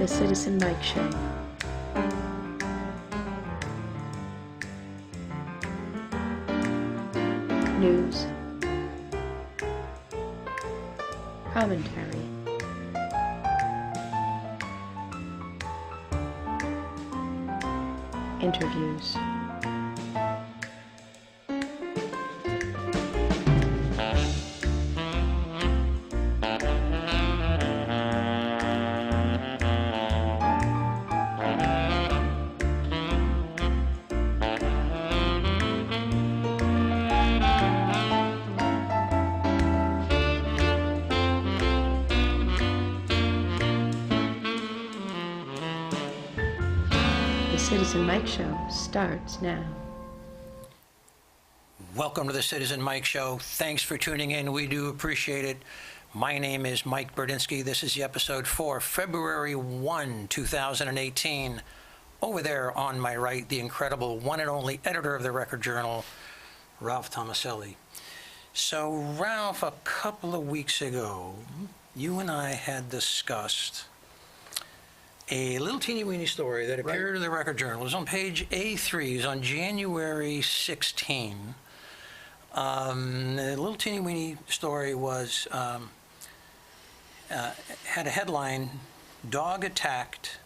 The Citizen Mike Show. News. Commentary. Interviews. The Citizen Mike Show starts now. Welcome to the Citizen Mike Show. Thanks for tuning in. We do appreciate it. My name is Mike Burdinsky. This is the episode for February 1, 2018. Over there on my right, the incredible one and only editor of the Record Journal, Ralph Tomaselli. So, Ralph, a couple of weeks ago, you and I had discussed a little teeny-weeny story that appeared in the Record Journal. It was on page A3. It was on January 16. The little teeny-weeny story was had a headline, "Dog Attacked,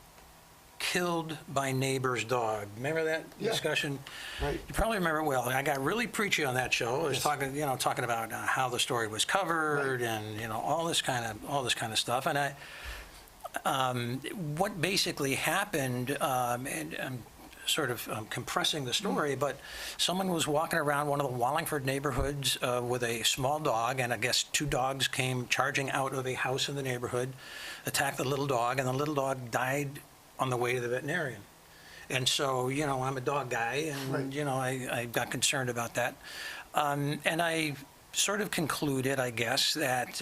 Killed by Neighbor's Dog." Remember that discussion? Right. You probably remember it well. I got really preachy on that show. I was talking about how the story was covered and all this kind of stuff. And what basically happened, and I'm sort of compressing the story, but someone was walking around one of the Wallingford neighborhoods with a small dog, and I guess two dogs came charging out of a house in the neighborhood, attacked the little dog, and the little dog died on the way to the veterinarian. And so, I'm a dog guy, and, I got concerned about that. And I sort of concluded, I guess, that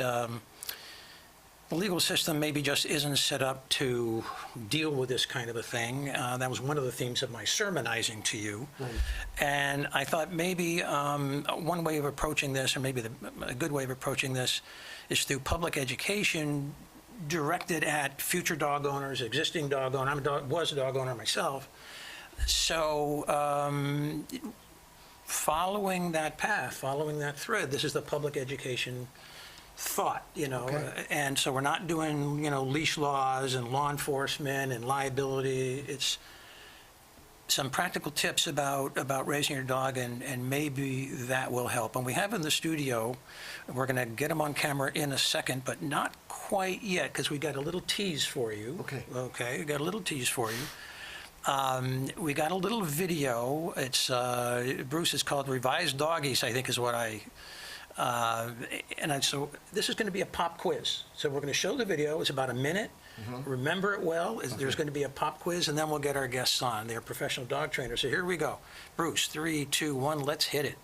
the legal system maybe just isn't set up to deal with this kind of a thing. That was one of the themes of my sermonizing to you. Right. And I thought maybe one way of approaching this, or maybe a good way of approaching this, is through public education directed at future dog owners, existing dog owners. Was a dog owner myself. So following that path, following that thread, this is the public education thought, okay. And so we're not doing, leash laws and law enforcement and liability. It's some practical tips about raising your dog, and maybe that will help. And we have in the studio, we're going to get him on camera in a second, but not quite yet, because we got a little tease for you. Okay, we got a little tease for you. We got a little video. It's Bruce, it's called Revised Doggies, I think is what so this is going to be a pop quiz. So we're going to show the video. It's about a minute. Mm-hmm. Remember it well. There's going to be a pop quiz, and then we'll get our guests on. They're professional dog trainers. So here we go. Bruce, 3, 2, 1, let's hit it.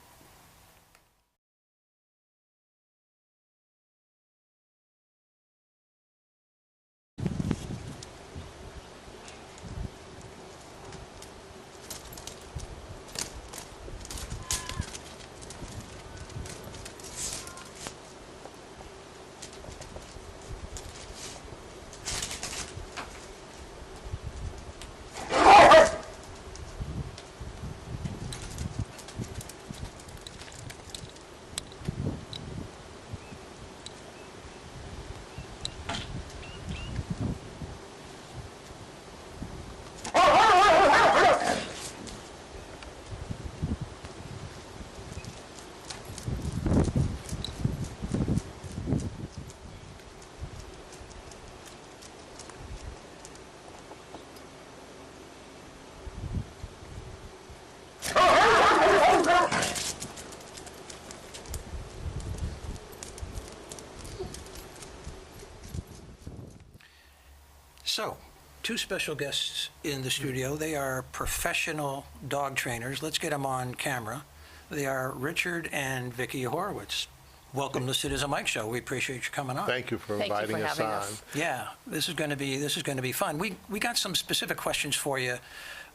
So, two special guests in the studio. They are professional dog trainers. Let's get them on camera. They are Richard and Vicki Horowitz. Welcome to Citizen Mike Show. We appreciate you coming on. Thank you for inviting us on. Yeah, this is going to be fun. We got some specific questions for you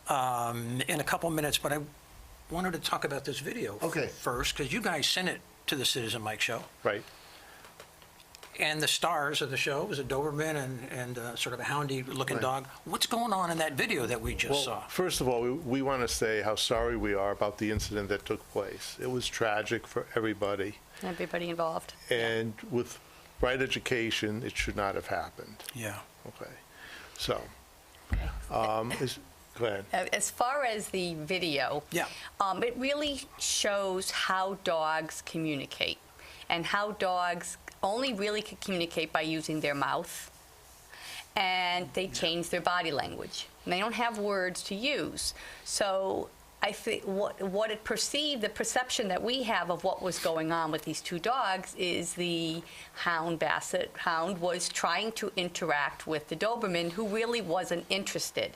in a couple minutes, but I wanted to talk about this video first, because you guys sent it to the Citizen Mike Show. Right. And the stars of the show was a Doberman and sort of a houndy-looking Right. dog. What's going on in that video that we just saw? First of all, we want to say how sorry we are about the incident that took place. It was tragic for everybody, Everybody involved. and with right education, it should not have happened. Yeah. Okay, so, go ahead. As far as the video, Yeah. it really shows how dogs communicate and how dogs only really can communicate by using their mouth, and they change their body language. And they don't have words to use. So I think what it perceived, the perception that we have of what was going on with these two dogs is the Basset Hound was trying to interact with the Doberman, who really wasn't interested.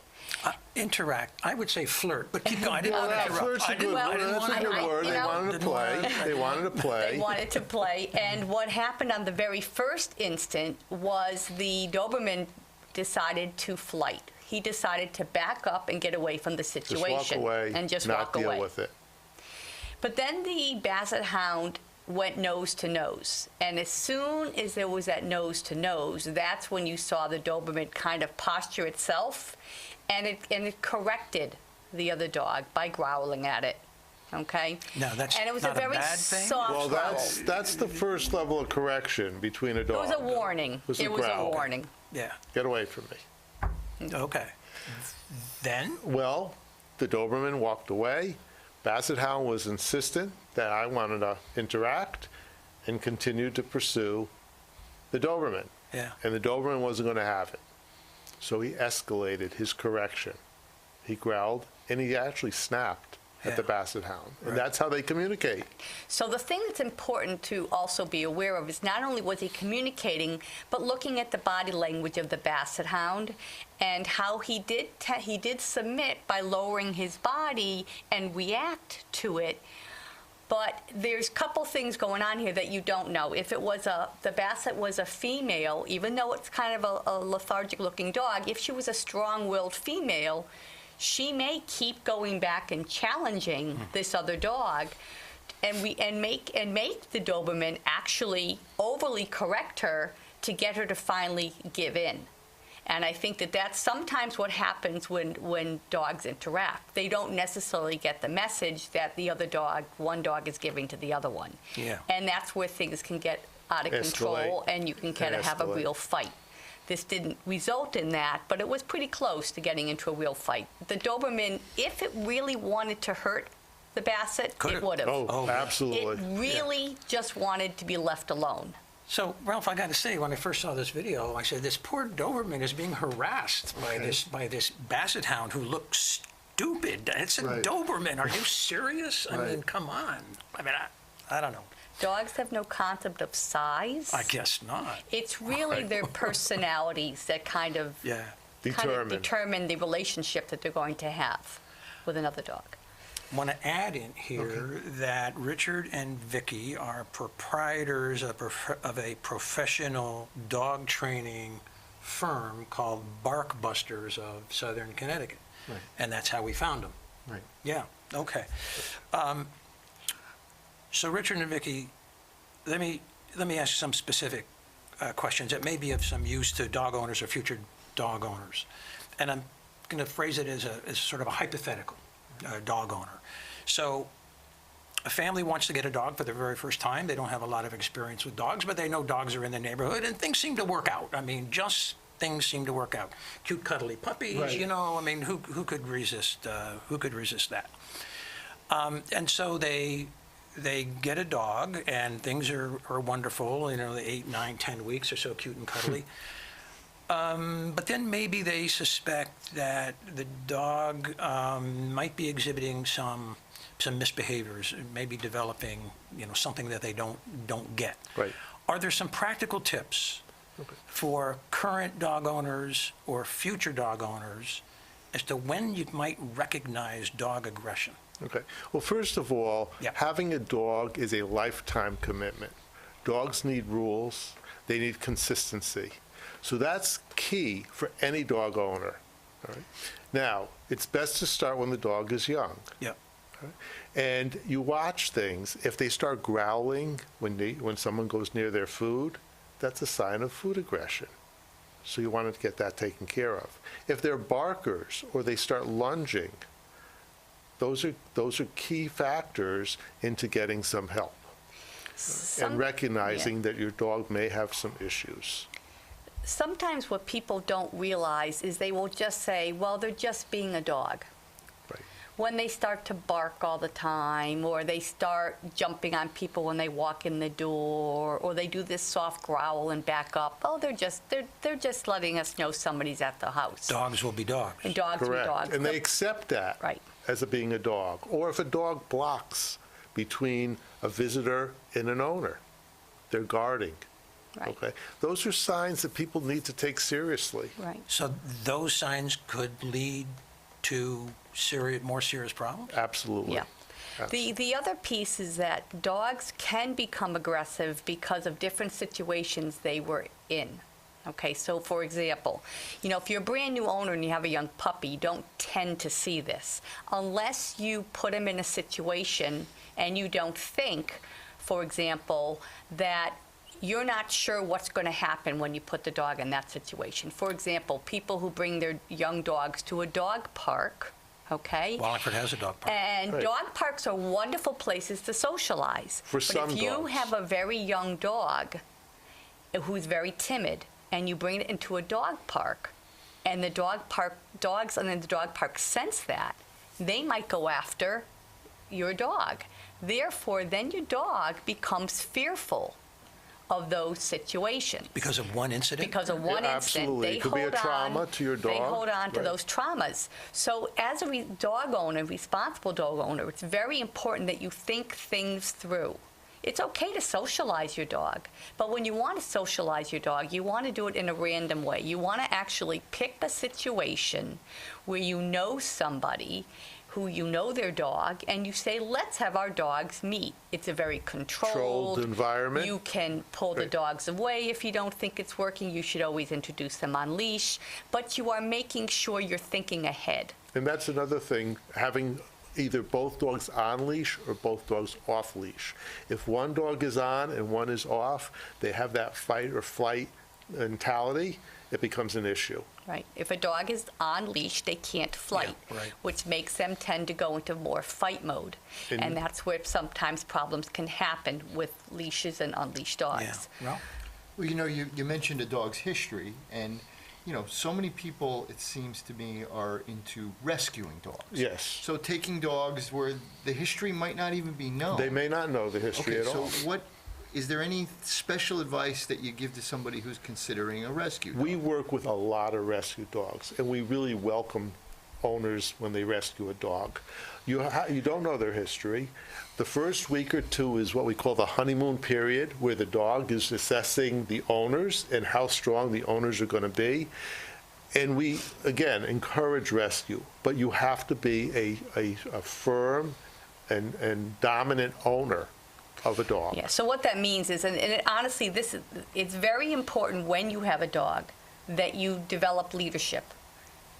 Interact. I would say flirt, but keep going. I didn't want to interrupt. Flirt's a good I word. didn't That's want a to good interrupt. word. you They know, wanted to play. They wanted to play. They wanted to play, and what happened on the very first instant was the Doberman decided to flight. He decided to back up and get away from the Just situation walk away, and just not walk deal away. with it. But then the Basset Hound went nose to nose, and as soon as there was that nose to nose, that's when you saw the Doberman kind of posture itself, and it corrected the other dog by growling at it. Okay. No, that's and it was not a a very bad thing? soft Well, growl. that's the first level of correction between a It dog. was a warning. It was a growl. warning. Yeah. Get away from me. Okay. Then? Well, the Doberman walked away. Basset Hound was insistent that I wanted to interact and continued to pursue the Doberman. Yeah. And the Doberman wasn't going to have it. So he escalated his correction. He growled, and he actually snapped at the Yeah. Basset Hound. And Right. that's how they communicate. So the thing that's important to also be aware of is not only was he communicating, but looking at the body language of the Basset Hound and how he did submit by lowering his body and react to it. But there's a couple things going on here that you don't know. If it was the Basset was a female, even though it's kind of a lethargic-looking dog, if she was a strong-willed female, she may keep going back and challenging this other dog, and make the Doberman actually overly correct her to get her to finally give in. And I think that that's sometimes what happens when dogs interact. They don't necessarily get the message that the other dog, one dog is giving to the other one. Yeah. And that's where things can get out of control, Escalate. and you can kind of have a Escalate. real fight. This didn't result in that, but it was pretty close to getting into a real fight. The Doberman, if it really wanted to hurt the Basset, Could've. it would have. Oh, yeah. absolutely. It really just wanted to be left alone. So, Ralph, I got to say, when I first saw this video, I said, this poor Doberman is being harassed by this Basset Hound who looks stupid. It's a Right. Doberman. Are you serious? I mean, Right. come on. I mean, I don't know. Dogs have no concept of size. I guess not. It's really Right. their personalities that kind of Yeah. determine the relationship that they're going to have with another dog. Want to add in here that Richard and Vicky are proprietors of a professional dog training firm called Bark Busters of Southern Connecticut. Right. And that's how we found them. Right. Yeah, okay. So Richard and Vicky, let me ask some specific questions that may be of some use to dog owners or future dog owners. And I'm going to phrase it as sort of a hypothetical dog owner. So a family wants to get a dog for the very first time. They don't have a lot of experience with dogs, but they know dogs are in the neighborhood, and things seem to work out. I mean, just things seem to work out. Cute, cuddly puppies, Right. you know, I mean, who could resist that? And so they get a dog, and things are wonderful, you know, the 8, 9, 10 weeks are so cute and cuddly. But then maybe they suspect that the dog might be exhibiting some misbehaviors, maybe developing, you know, something that they don't get. Right. Are there some practical tips for current dog owners or future dog owners as to when you might recognize dog aggression? Okay. Well, first of all, Yeah. having a dog is a lifetime commitment. Dogs need rules. They need consistency. So that's key for any dog owner. All right? Now, it's best to start when the dog is young. Yeah. And you watch things. If they start growling when someone goes near their food, that's a sign of food aggression. So you want to get that taken care of. If they're barkers or they start lunging, those are key factors into getting some help and recognizing that your dog may have some issues. Sometimes what people don't realize is they will just say, well, they're just being a dog. Right. When they start to bark all the time, or they start jumping on people when they walk in the door, or they do this soft growl and back up, oh, they're just letting us know somebody's at the house. Dogs will be dogs. And dogs Correct. are dogs. And they accept that Right. as being a dog. Or if a dog blocks between a visitor and an owner, they're guarding. Right. Okay? Those are signs that people need to take seriously. Right. So those signs could lead to more serious problems? Absolutely. Yeah. The other piece is that dogs can become aggressive because of different situations they were in. Okay, so for example, if you're a brand new owner and you have a young puppy, you don't tend to see this unless you put him in a situation and you don't think, for example, that you're not sure what's going to happen when you put the dog in that situation. For example, people who bring their young dogs to a dog park, okay? Wallingford has a dog park. And Right. dog parks are wonderful places to socialize. For but some if you dogs. have a very young dog who's very timid, and you bring it into a dog park, and the dogs in the dog park sense that, they might go after your dog. Therefore, then your dog becomes fearful of those situations. Because of one incident? Because of one Yeah, incident, absolutely. they It could be a hold trauma on. to your They dog. hold on to Right. those traumas. So, as a dog owner, responsible dog owner, it's very important that you think things through. It's okay to socialize your dog, but when you want to socialize your dog, you want to do it in a random way. You want to actually pick a situation where you know somebody who you know their dog, and you say, let's have our dogs meet. It's a very controlled environment. You can pull the Right. dogs away if you don't think it's working. You should always introduce them on leash, but you are making sure you're thinking ahead. And that's another thing, having either both dogs on leash or both dogs off leash. If one dog is on and one is off, they have that fight or flight mentality, it becomes an issue. Right. If a dog is on leash, they can't flight, Yeah, right. which makes them tend to go into more fight mode. And- And that's where sometimes problems can happen with leashes and unleashed Yeah. dogs. Well, Well, you mentioned a dog's history, and, so many people, it seems to me, are into rescuing dogs. Yes. So taking dogs where the history might not even be known. They may not know the history Okay, at so all. is there any special advice that you give to somebody who's considering a rescue dog? We work with a lot of rescue dogs, and we really welcome owners when they rescue a dog. You don't know their history. The first week or two is what we call the honeymoon period, where the dog is assessing the owners and how strong the owners are going to be. And we, again, encourage rescue, but you have to be a firm and dominant owner of a dog. Yeah, so what that means is, and honestly, it's very important when you have a dog that you develop leadership.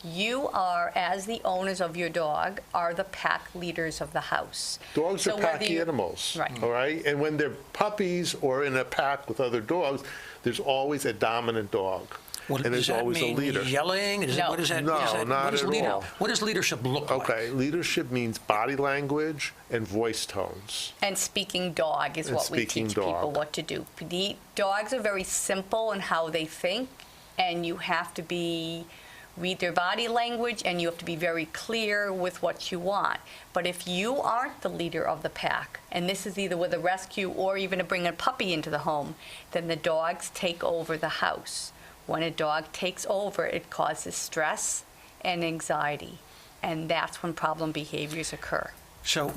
You are, as the owners of your dog, are the pack leaders of the house. Dogs So are whether pack you- animals, Right. all right? And when they're puppies or in a pack with other dogs, there's always a dominant dog, what and does there's that always a mean? leader. Yelling? No. What is that? No, what is that- not what is at leader- all. What does leadership look like? Okay, leadership means body language and voice tones. And speaking dog is And what we speaking teach people dog. what to do. The dogs are very simple in how they think, and you have to read their body language, and you have to be very clear with what you want. But if you aren't the leader of the pack, and this is either with a rescue or even to bring a puppy into the home, then the dogs take over the house. When a dog takes over, it causes stress and anxiety, and that's when problem behaviors occur. So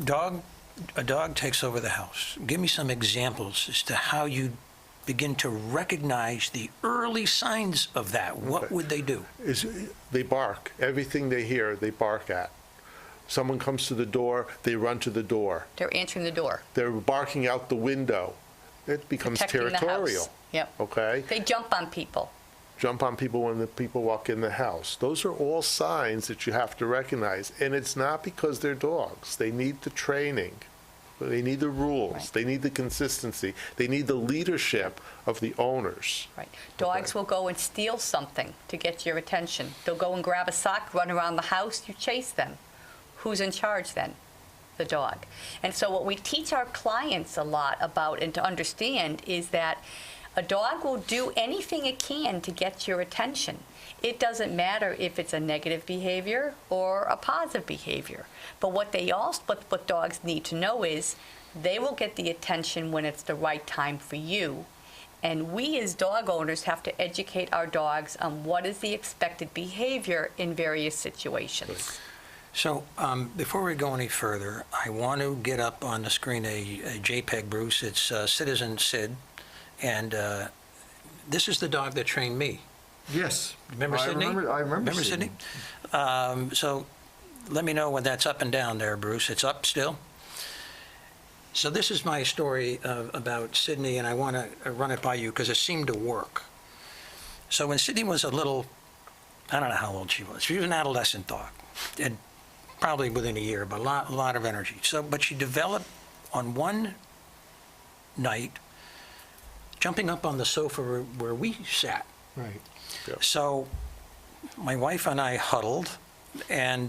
a dog takes over the house. Give me some examples as to how you begin to recognize the early signs of that. What Okay. would they do? They bark. Everything they hear, they bark at. Someone comes to the door, they run to the door. They're answering the door. They're barking out the window. It becomes Protecting the house. territorial. Yep. Okay? They jump on people. Jump on people when the people walk in the house. Those are all signs that you have to recognize. And it's not because they're dogs. They need the training. They need the rules. Right. They need the consistency. They need the leadership of the owners. Right. Dogs will go and steal something to get your attention. They'll go and grab a sock, run around the house, you chase them. Who's in charge then? The dog. And so what we teach our clients a lot about and to understand is that a dog will do anything it can to get your attention. It doesn't matter if it's a negative behavior or a positive behavior. But what dogs need to know is they will get the attention when it's the right time for you. And we as dog owners have to educate our dogs on what is the expected behavior in various situations. So before we go any further, I want to get up on the screen a JPEG, Bruce. It's Citizen Sid, and this is the dog that trained me. Yes. Remember Sydney? I remember Sydney? So let me know when that's up and down there, Bruce. It's up still? So this is my story about Sydney, and I want to run it by you because it seemed to work. So when Sydney was a little, I don't know how old she was. She was an adolescent dog, and probably within a year, but a lot of energy. But she developed on one night, jumping up on the sofa where we sat. Right. So my wife and I huddled, and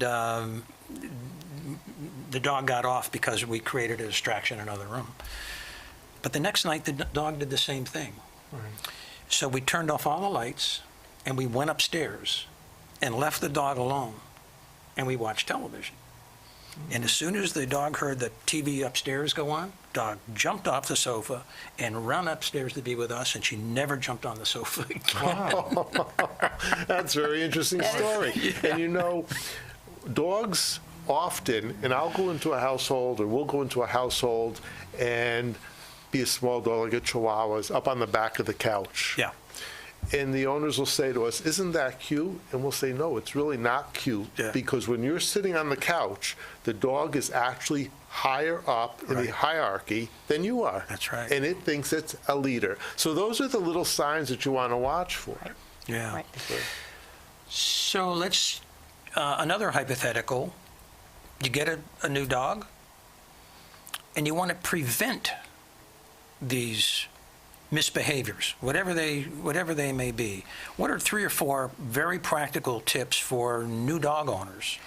the dog got off because we created a distraction in another room. But the next night, the dog did the same thing. Right. So we turned off all the lights, and we went upstairs and left the dog alone, and we watched television. And as soon as the dog heard the TV upstairs go on, dog jumped off the sofa and ran upstairs to be with us, and she never jumped on the sofa again. Wow. That's a very interesting story. And you know, dogs often, and I'll go into a household, or we'll go into a household and be a small dog like a Chihuahua's up on the back of the couch. Yeah. And the owners will say to us, "Isn't that cute?" And we'll say, "No, it's really not cute." Yeah. Because when you're sitting on the couch, the dog is actually higher up in Right. the hierarchy than you are. That's right. And it thinks it's a leader. So those are the little signs that you want to watch for. Yeah. Right. So let's, another hypothetical. You get a new dog, and you want to prevent these misbehaviors, whatever they may be. What are 3 or 4 very practical tips for new dog owners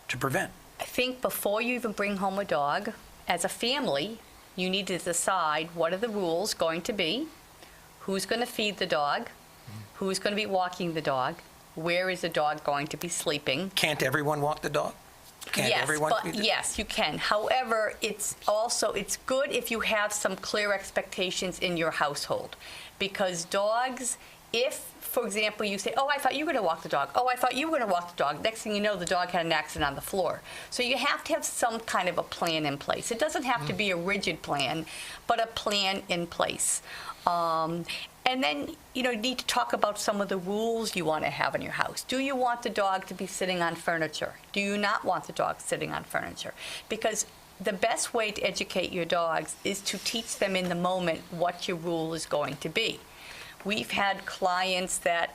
to prevent? I think before you even bring home a dog, as a family, you need to decide what are the rules going to be, who's going to feed the dog, who's going to be walking the dog, where is the dog going to be sleeping. Can't everyone walk the dog? Can't Yes, everyone feed but the yes, you can. However, it's good if you have some clear expectations in your household, because dogs, if, for example, you say, "Oh, I thought you were going to walk the dog. Oh, I thought you were going to walk the dog." Next thing you know, the dog had an accident on the floor. So you have to have some kind of a plan in place. It doesn't have to be a rigid plan, but a plan in place. And then, you need to talk about some of the rules you want to have in your house. Do you want the dog to be sitting on furniture? Do you not want the dog sitting on furniture? Because the best way to educate your dogs is to teach them in the moment what your rule is going to be. We've had clients that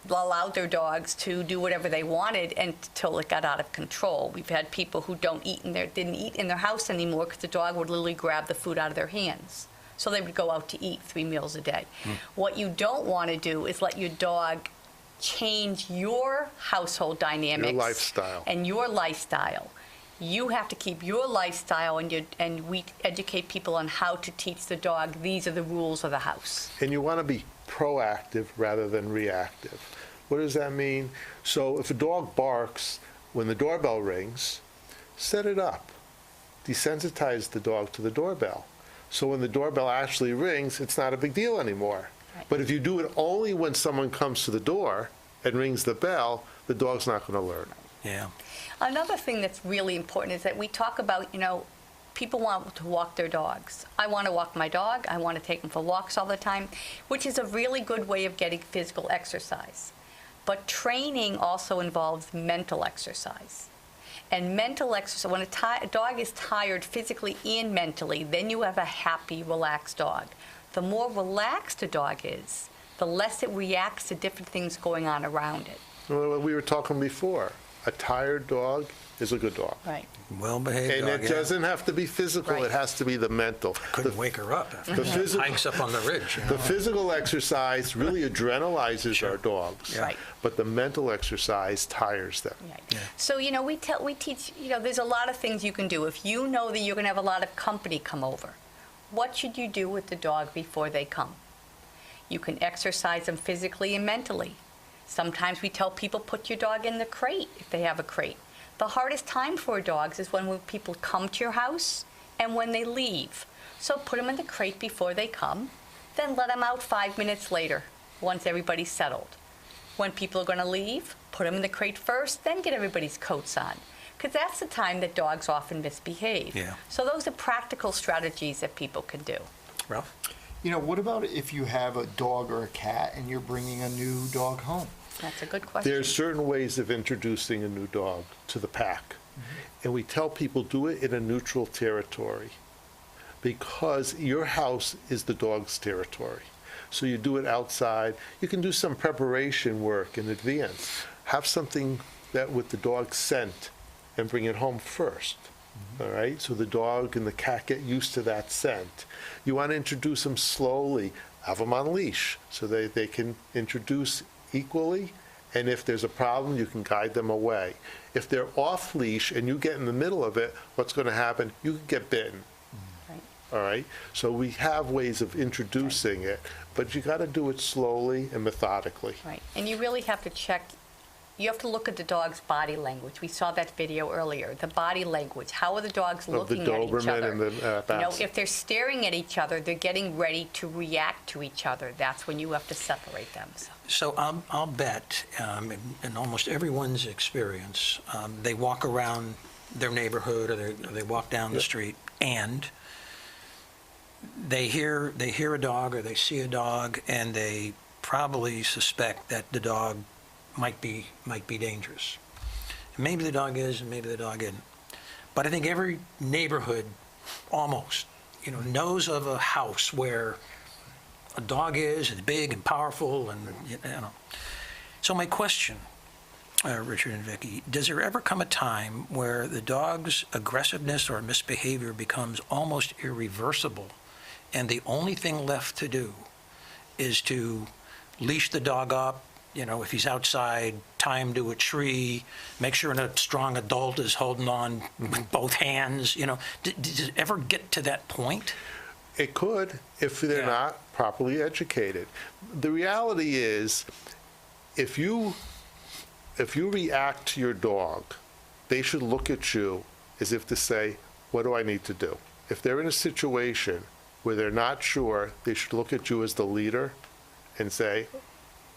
allowed their dogs to do whatever they wanted until it got out of control. We've had people who didn't eat in their house anymore because the dog would literally grab the food out of their hands. So they would go out to eat 3 meals a day. What you don't want to do is let your dog change your household dynamics. Your lifestyle. And your lifestyle. You have to keep your lifestyle, and we educate people on how to teach the dog, these are the rules of the house. And you want to be proactive rather than reactive. What does that mean? So if a dog barks when the doorbell rings, set it up. Desensitize the dog to the doorbell. So when the doorbell actually rings, it's not a big deal anymore. Right. But if you do it only when someone comes to the door and rings the bell, the dog's not going to learn. Yeah. Another thing that's really important is that we talk about, people want to walk their dogs. I want to walk my dog. I want to take him for walks all the time, which is a really good way of getting physical exercise. But training also involves mental exercise. And mental exercise, when a dog is tired physically and mentally, then you have a happy, relaxed dog. The more relaxed a dog is, the less it reacts to different things going on around it. Well, we were talking before. A tired dog is a good dog. Right. Well-behaved And dog, it doesn't have to be physical, Right. it has to be the mental. Couldn't wake her up after the physical- hikes up on the ridge. You know? The physical exercise really adrenalizes our dogs. Right. But the mental exercise tires them. Right. Yeah. So, we teach, there's a lot of things you can do. If you know that you're going to have a lot of company come over, what should you do with the dog before they come? You can exercise them physically and mentally. Sometimes we tell people put your dog in the crate if they have a crate. The hardest time for dogs is when people come to your house and when they leave. So put them in the crate before they come, then let them out 5 minutes later once everybody's settled. When people are going to leave, put them in the crate first, then get everybody's coats on. Because that's the time that dogs often misbehave. Yeah. So those are practical strategies that people can do. Ralph? What about if you have a dog or a cat and you're bringing a new dog home? That's a good question. There's certain ways of introducing a new dog to the pack. And we tell people do it in a neutral territory because your house is the dog's territory. So you do it outside. You can do some preparation work in advance. Have something that with the dog's scent and bring it home first. All right, so the dog and the cat get used to that scent. You want to introduce them slowly, have them on leash so they can introduce equally, and if there's a problem, you can guide them away. If they're off leash and you get in the middle of it, what's going to happen? You can get bitten. Right. All right, so we have ways of introducing it, but you got to do it slowly and methodically. Right. And you really have to check, you have to look at the dog's body language. We saw that video earlier. The body language. How are the dogs Of the looking at each Doberman other? and the Basset. If they're staring at each other, they're getting ready to react to each other. That's when you have to separate them. So I'll bet, in almost everyone's experience, they walk around their neighborhood or they walk down the street and they hear a dog or they see a dog and they probably suspect that the dog might be dangerous. And maybe the dog is and maybe the dog isn't. But I think every neighborhood almost, knows of a house where a dog is big and powerful and, So my question, Richard and Vicki, does there ever come a time where the dog's aggressiveness or misbehavior becomes almost irreversible and the only thing left to do is to leash the dog up, if he's outside, tie him to a tree, make sure a strong adult is holding on with both hands, Does it ever get to that point? It could, if they're not properly educated. The reality is, if you react to your dog, they should look at you as if to say, what do I need to do? If they're in a situation where they're not sure, they should look at you as the leader and say,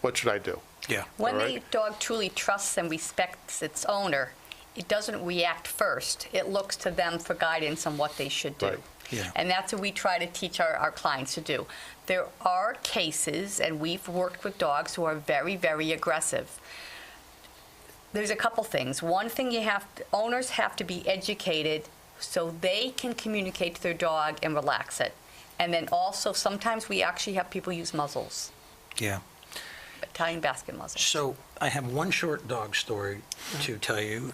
what should I do? Yeah. When All the right. dog truly trusts and respects its owner, it doesn't react first. It looks to them for guidance on what they should do. Right. Yeah. And that's what we try to teach our clients to do. There are cases, and we've worked with dogs who are very, very aggressive. There's a couple things. One thing owners have to be educated so they can communicate to their dog and relax it. And then also, sometimes we actually have people use muzzles, Yeah. Italian basket muzzles. So I have one short dog story to tell you,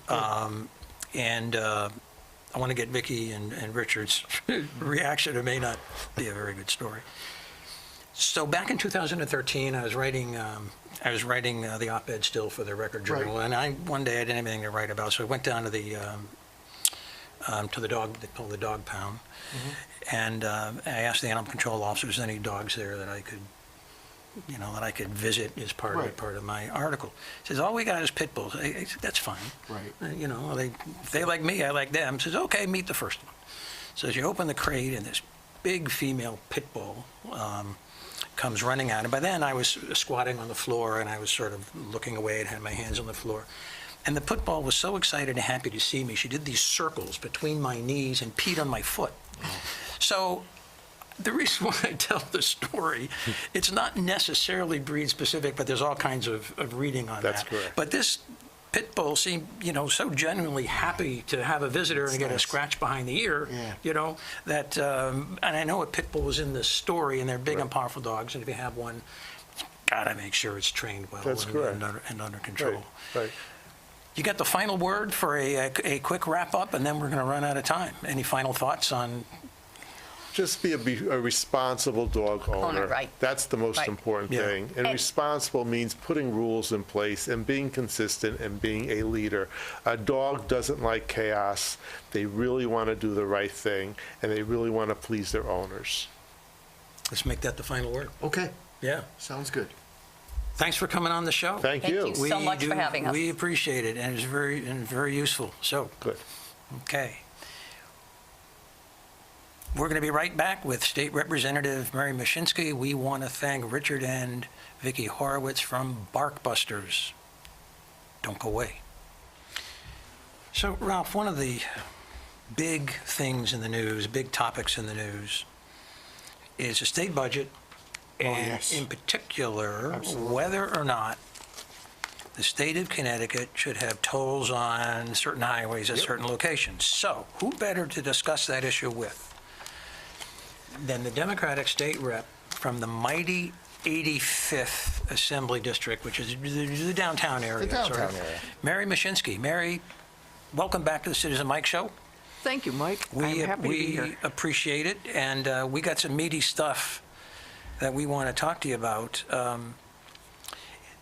and I want to get Vicki and Richard's reaction. It may not be a very good story. So back in 2013, I was writing the op-ed still for the Record Journal, Right. and one day I didn't have anything to write about, so I went down to the dog, they call the dog pound, and I asked the animal control officers any dogs there that I could visit as part of my article. He says, all we got is pit bulls. I said, that's fine. Right. If they like me, I like them. He says, okay, meet the first one. So as you open the crate and this big female pit bull comes running out. And by then I was squatting on the floor and I was sort of looking away and had my hands on the floor. And the pit bull was so excited and happy to see me. She did these circles between my knees and peed on my foot. So the reason why I tell the story, it's not necessarily breed specific, but there's all kinds of reading on That's that. correct. But this pit bull seemed, so genuinely happy to have a visitor and get a scratch behind the ear, that, and I know a pit bull was in this story, and they're big and powerful dogs, and if you have one, gotta make sure it's trained well That's correct. and under control. Right. You got the final word for a quick wrap-up, and then we're going to run out of time. Any final thoughts on? Just be a responsible dog owner. Right. That's the most Right. important Yeah. thing. And responsible means putting rules in place and being consistent and being a leader. A dog doesn't like chaos. They really want to do the right thing, and they really want to please their owners. Let's make that the final word. Okay, Yeah. sounds good. Thanks for coming on the show. Thank Thank you. you. So much for having us. We appreciate it, and it's very useful. So, Good. okay. We're going to be right back with State Representative Mary Mushinsky. We want to thank Richard and Vicki Horowitz from Barkbusters. Don't go away. So, Ralph, one of the big things in the news, big topics in the news, is the state budget, and yes. in particular, Absolutely. whether or not the state of Connecticut should have tolls on certain highways at certain locations. So, who better to discuss that issue with than the Democratic state rep from the mighty 85th Assembly District, which is the downtown area. The downtown sort of. area. Mary Mushinsky. Mary, welcome back to the Citizen Mike Show. Thank you, Mike. I'm happy to be here. We appreciate it, and we got some meaty stuff that we want to talk to you about.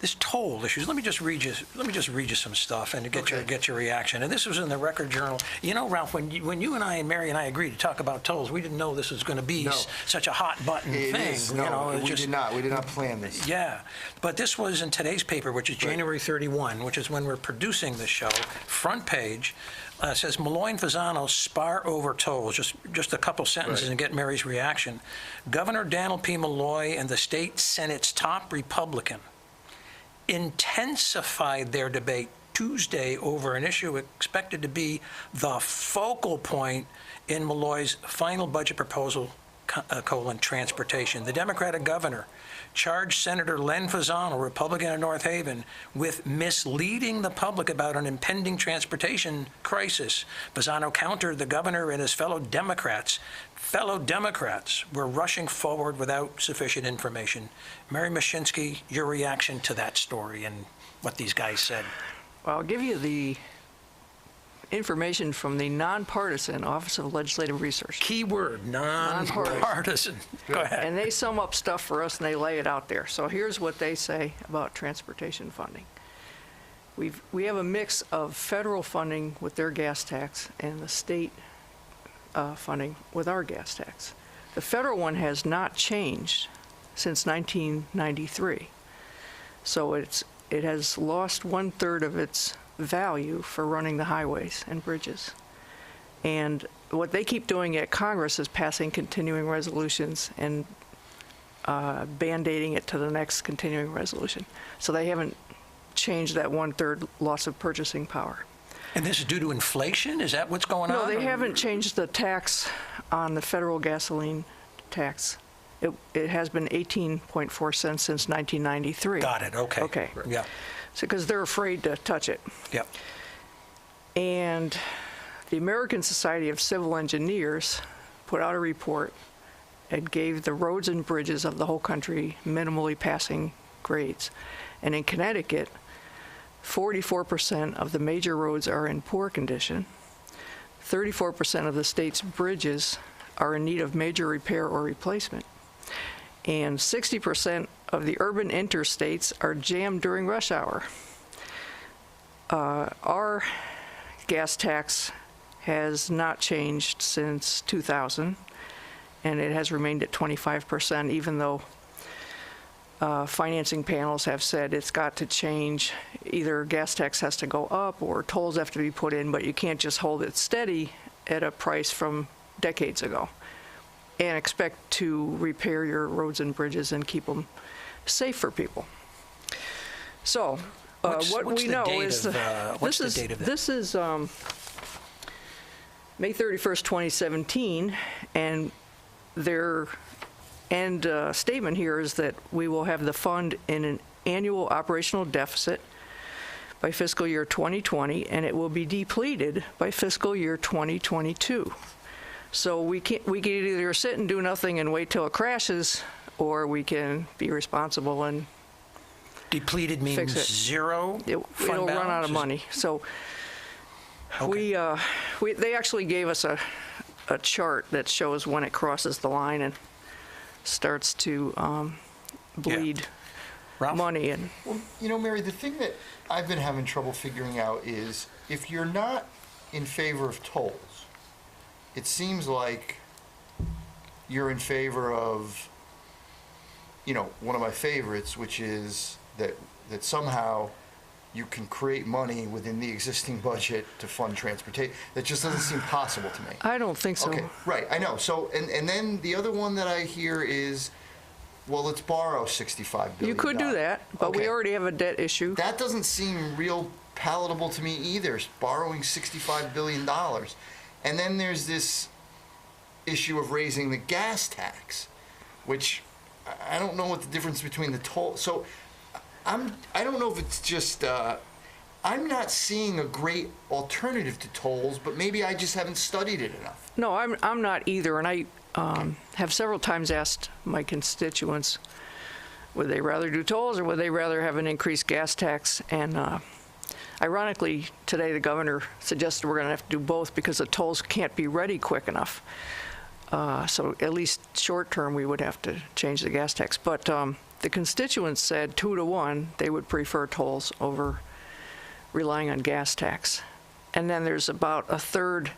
This toll issues. Let me just read you some stuff and to get your reaction. And this was in the Record Journal. You know, Ralph, when you and I and Mary and I agreed to talk about tolls, we didn't know this was going to be No. such a hot button It thing. is. You No, know, it we just- did not. We did not plan this. Yeah, but this was in today's paper, which is January 31, which is when we're producing this show. Front page says Malloy-Fasano spar over tolls. Just a couple sentences Right. and get Mary's reaction. Governor Daniel P. Malloy and the state Senate's top Republican intensified their debate Tuesday over an issue expected to be the focal point in Malloy's final budget proposal, transportation. The Democratic governor charged Senator Len Fasano, Republican of North Haven, with misleading the public about an impending transportation crisis. Fasano countered the governor and his fellow Democrats were rushing forward without sufficient information. Mary Mushinsky, your reaction to that story and what these guys said. Well, I'll give you the information from the nonpartisan Office of Legislative Research. Key word, nonpartisan. Go ahead. And they sum up stuff for us and they lay it out there. So here's what they say about transportation funding. We have a mix of federal funding with their gas tax and the state funding with our gas tax. The federal one has not changed since 1993. So it has lost 1/3 of its value for running the highways and bridges. And what they keep doing at Congress is passing continuing resolutions and band-aiding it to the next continuing resolution. So they haven't changed that 1/3 loss of purchasing power. And this is due to inflation? Is that what's going on? No, they or- haven't changed the tax on the federal gasoline tax. It has been 18.4 cents since 1993. Got it, okay. Okay. Yeah, So, because they're afraid to touch it. yeah. And the American Society of Civil Engineers put out a report and gave the roads and bridges of the whole country minimally passing grades. And in Connecticut, 44% of the major roads are in poor condition. 34% of the state's bridges are in need of major repair or replacement. And 60% of the urban interstates are jammed during rush hour. Our gas tax has not changed since 2000, and it has remained at 25%, even though financing panels have said it's got to change. Either gas tax has to go up or tolls have to be put in, but you can't just hold it steady at a price from decades ago and expect to repair your roads and bridges and keep them safe for people. So What's what we the know date is of, what's the date of that? this is May 31st, 2017, and their end statement here is that we will have the fund in an annual operational deficit by fiscal year 2020, and it will be depleted by fiscal year 2022. So we can either sit and do nothing and wait till it crashes, or we can be responsible and Depleted means fix it. zero It'll fund run out of balance? money. So Okay. they actually gave us a chart that shows when it crosses the line and starts to bleed Ralph? money. And Well, you know, Mary, the thing that I've been having trouble figuring out is if you're not in favor of tolls, it seems like you're in favor of, you know, one of my favorites, which is that somehow you can create money within the existing budget to fund transportation. That just doesn't seem possible to me. I don't think so. Okay, right, I know. So, and then the other one that I hear is, well, let's borrow $65 billion. You could do that, but we Okay. already have a debt issue. That doesn't seem real palatable to me either, borrowing $65 billion. And then there's this issue of raising the gas tax, which I don't know what the difference between the toll. So I don't know if it's just, I'm not seeing a great alternative to tolls, but maybe I just haven't studied it enough. No, I'm not either, and I have several times asked my constituents, would they rather do tolls or would they rather have an increased gas tax? And ironically, today the governor suggested we're going to have to do both because the tolls can't be ready quick enough. So at least short term, we would have to change the gas tax. But the constituents said 2 to 1, they would prefer tolls over relying on gas tax. And then there's about a third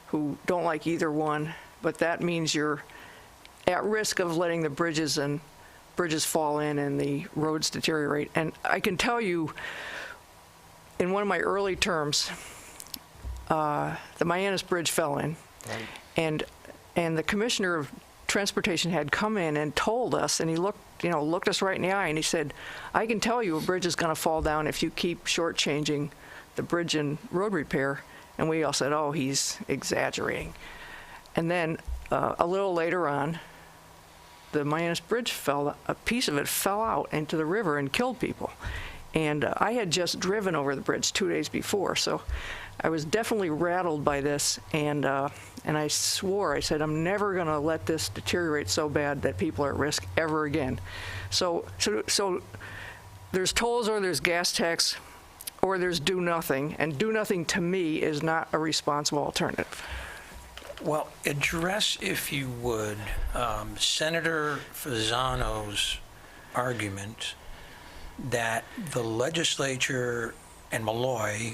who don't like either one, but that means you're at risk of letting the bridges fall in and the roads deteriorate. And I can tell you, in one of my early terms, the Mianus Bridge fell in, and the commissioner of transportation had come in and told us, and he looked us right in the eye, and he said, "I can tell you a bridge is going to fall down if you keep shortchanging the bridge and road repair." And we all said, "Oh, he's exaggerating." And then a little later on, the Mianus Bridge a piece of it fell out into the river and killed people. And I had just driven over the bridge 2 days before, so I was definitely rattled by this. And I swore, I said, I'm never going to let this deteriorate so bad that people are at risk ever again. So there's tolls or there's gas tax or there's do nothing. And do nothing to me is not a responsible alternative. Well, address, if you would, Senator Fasano's argument that the legislature and Malloy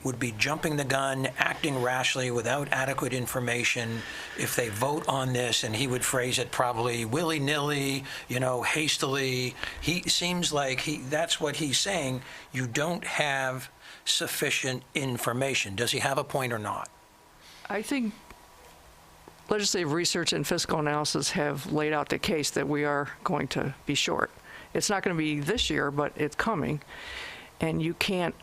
would be jumping the gun, acting rashly without adequate information if they vote on this, and he would phrase it probably willy-nilly, hastily. He seems like that's what he's saying. You don't have sufficient information. Does he have a point or not? I think legislative research and fiscal analysis have laid out the case that we are going to be short. It's not going to be this year, but it's coming. And you can't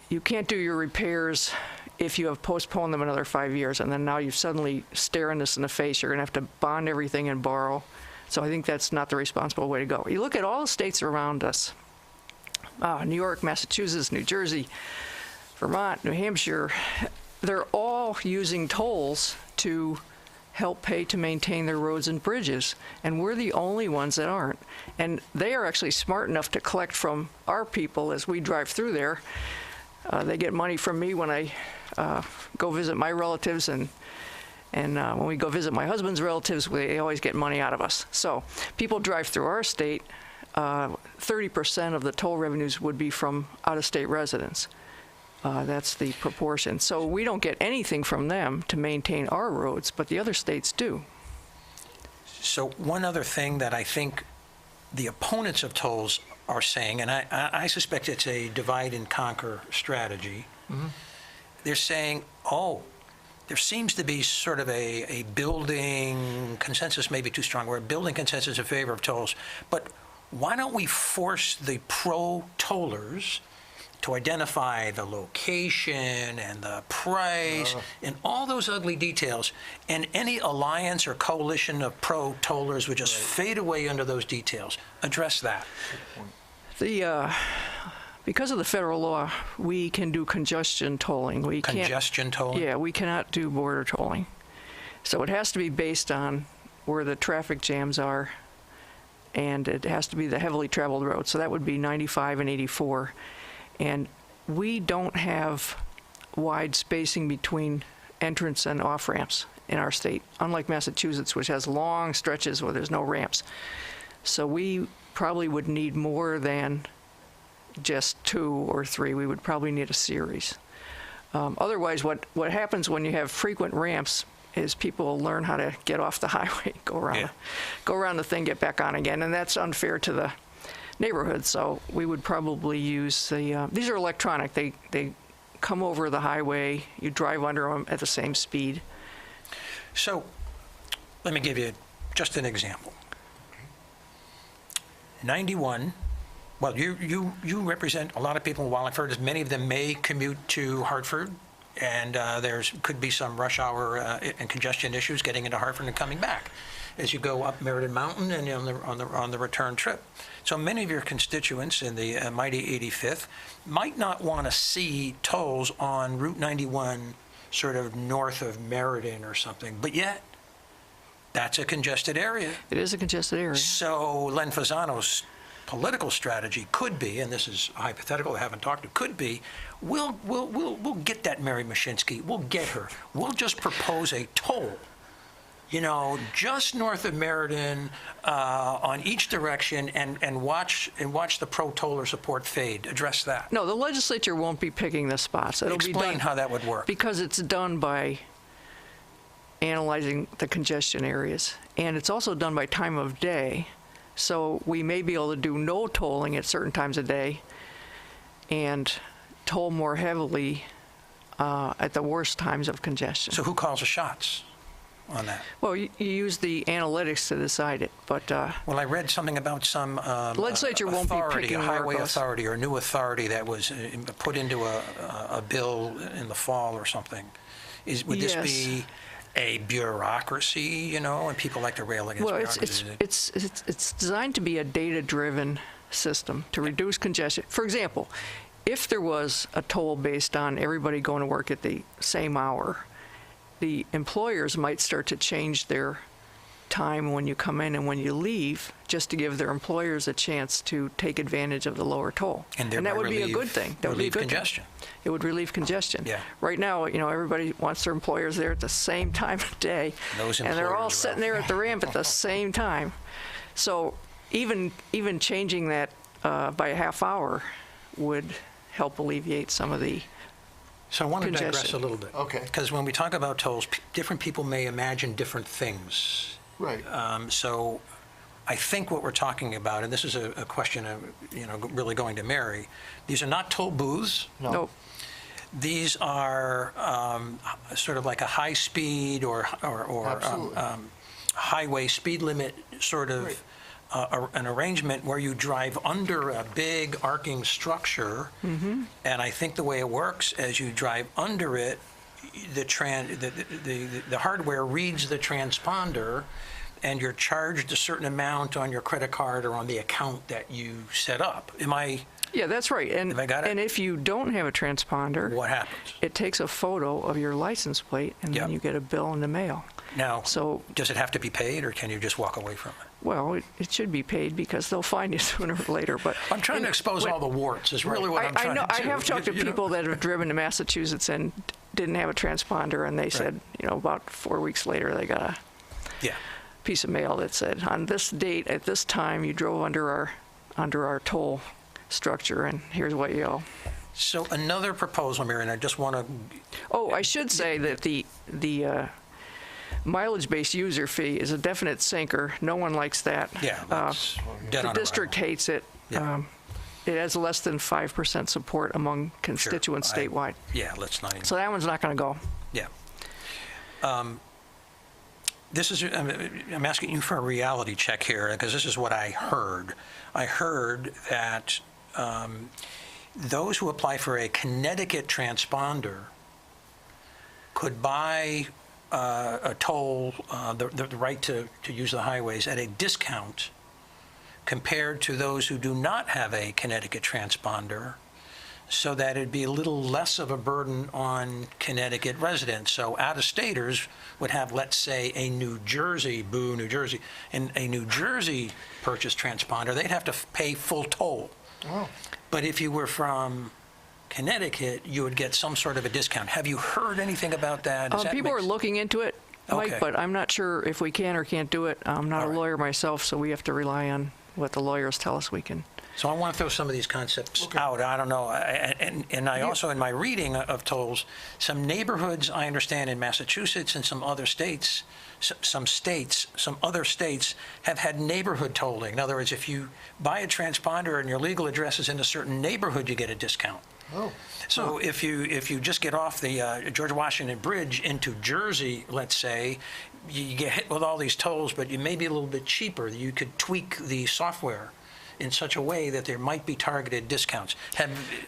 do your repairs if you have postponed them another 5 years, and then now you're suddenly staring this in the face. You're going to have to bond everything and borrow. So I think that's not the responsible way to go. You look at all the states around us, New York, Massachusetts, New Jersey, Vermont, New Hampshire, they're all using tolls to help pay to maintain their roads and bridges, and we're the only ones that aren't. And they are actually smart enough to collect from our people as we drive through there. They get money from me when I go visit my relatives, and when we go visit my husband's relatives, they always get money out of us. So people drive through our state, 30% of the toll revenues would be from out-of-state residents. That's the proportion. So we don't get anything from them to maintain our roads, but the other states do. So one other thing that I think the opponents of tolls are saying, and I suspect it's a divide and conquer strategy, they're saying, there seems to be sort of a building consensus, maybe too strong, we're building consensus in favor of tolls, but why don't we force the pro-tollers to identify the location and the price and all those ugly details, and any alliance or coalition of pro-tollers would just fade away under those details. Address that. Because of the federal law, we can do congestion tolling. Congestion tolling? Yeah, we cannot do border tolling. So it has to be based on where the traffic jams are and it has to be the heavily traveled road. So that would be 95 and 84. And we don't have wide spacing between entrance and off ramps in our state, unlike Massachusetts, which has long stretches where there's no ramps. So we probably would need more than just 2 or 3. We would probably need a series. Otherwise, what happens when you have frequent ramps is people learn how to get off the highway, go around the thing, get back on again, and that's unfair to the neighborhood. So we would probably use the, these are electronic. They come over the highway, you drive under them at the same speed. So let me give you just an example. 91, well, you represent a lot of people in Wallingford, as many of them may commute to Hartford, and there's could be some rush hour and congestion issues getting into Hartford and coming back as you go up Meriden Mountain and on the return trip. So many of your constituents in the mighty 85th might not want to see tolls on Route 91 sort of north of Meriden or something, but yet that's a congested area. It is a congested area. So Len Fasano's political strategy could be, and this is hypothetical, I haven't talked to, could be, we'll get that Mary Mushinsky, we'll get her. We'll just propose a toll, just north of Meriden, on each direction, and watch the pro-toller support fade. Address that. No, the legislature won't be picking the spots. It'll be Explain done how that would work. because it's done by analyzing the congestion areas, and it's also done by time of day. So we may be able to do no tolling at certain times of day and toll more heavily at the worst times of congestion. So who calls the shots on that? Well, you use the analytics to decide it, but Well, I read something about some legislature won't be authority, picking a where it highway goes. authority or a new authority that was put into a bill in the fall or something. Would this Yes. be a bureaucracy, and people like to rail against well, bureaucracy? it's designed to be a data-driven system to reduce congestion. For example, if there was a toll based on everybody going to work at the same hour, the employers might start to change their time when you come in and when you leave, just to give their employers a chance to take advantage of the lower toll. And that would be a good thing. That would be a relieve good thing. congestion. It would relieve congestion. Yeah. Right now, everybody wants their employers there at the same time of day, Those and they're all employers are sitting there at the ramp at the same time. So even changing that by a half hour would help alleviate some of the So I want to digress congestion. a little bit. Okay. Because when we talk about tolls, different people may imagine different things. Right. So I think what we're talking about, and this is a question of, really going to Mary, these are not toll booths. No. Nope. These are sort of like a high-speed or Absolutely. highway speed limit sort of Right. an arrangement where you drive under a big arcing structure. Mm-hmm. And I think the way it works, as you drive under it, the hardware reads the transponder, and you're charged a certain amount on your credit card or on the account that you set up. Yeah, that's right. And Have I got it? and if you don't have a transponder, What happens? it takes a photo of your license plate, and Yep. then you get a bill in the mail. Now, So, does it have to be paid, or can you just walk away from it? well, it should be paid because they'll find you sooner or later. But I'm trying to expose all the warts, is really what I'm I trying know. to do. I have talked to You know? people that have driven to Massachusetts and didn't have a transponder, and they said, about 4 weeks later, they got a Yeah. piece of mail that said, on this date at this time, you drove under our toll structure, and here's what you owe. So another proposal, Mary, and I just want to, Oh, I should say that the mileage-based user fee is a definite sinker. No one likes that. yeah, that's dead The on district arrival. hates it. Yeah. It has less than 5% support among constituents Sure, statewide. Yeah, let's not even, So that one's not going to go. yeah. This is, I'm asking you for a reality check here, because this is what I heard. I heard that those who apply for a Connecticut transponder could buy a toll, the right to use the highways at a discount compared to those who do not have a Connecticut transponder, so that it'd be a little less of a burden on Connecticut residents. So out-of-staters would have, let's say, a New Jersey, boo, New Jersey, and a New Jersey purchase transponder, they'd have to pay full toll. Oh. But if you were from Connecticut, you would get some sort of a discount. Have you heard anything about that? Does that People make are looking into it, Mike, Okay. but I'm not sure if we can or can't do it. I'm not All a right. lawyer myself, so we have to rely on what the lawyers tell us we can. So I want to throw some of these concepts out. I don't know. And I also, in my reading of tolls, some neighborhoods, I understand, in Massachusetts and some other states, some other states have had neighborhood tolling. In other words, if you buy a transponder and your legal address is in a certain neighborhood, you get a discount. Oh. So if you just get off the George Washington Bridge into Jersey, let's say, you get hit with all these tolls, but you may be a little bit cheaper. You could tweak the software in such a way that there might be targeted discounts.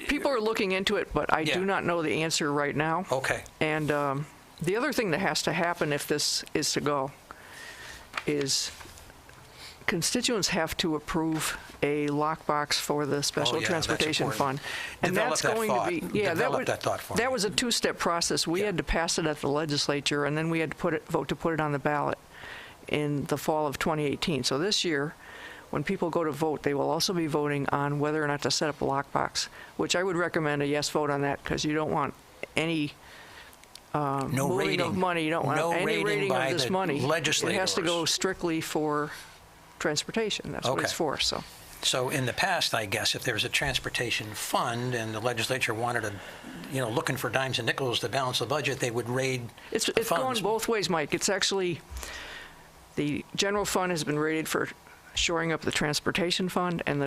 People are looking into it, but I Yeah. do not know the answer right now. Okay. And the other thing that has to happen if this is to go is constituents have to approve a lockbox for the Special Oh, yeah, that's Transportation important. Fund. And Develop that's that going thought. to be, Develop that thought for me. that was a two-step process. We Yeah. had to pass it at the legislature, and then we had to vote to put it on the ballot in the fall of 2018. So this year, when people go to vote, they will also be voting on whether or not to set up a lockbox, which I would recommend a yes vote on that, because you don't want any No moving rating. of money. You don't want No any rating rating by of this the money. It has legislators. to go strictly for transportation. That's what it's Okay. for, so. So in the past, I guess, if there was a transportation fund and the legislature wanted to, looking for dimes and nickels to balance the budget, they would raid It's the going funds. both ways, Mike. It's actually, the general fund has been rated for shoring up the transportation fund, and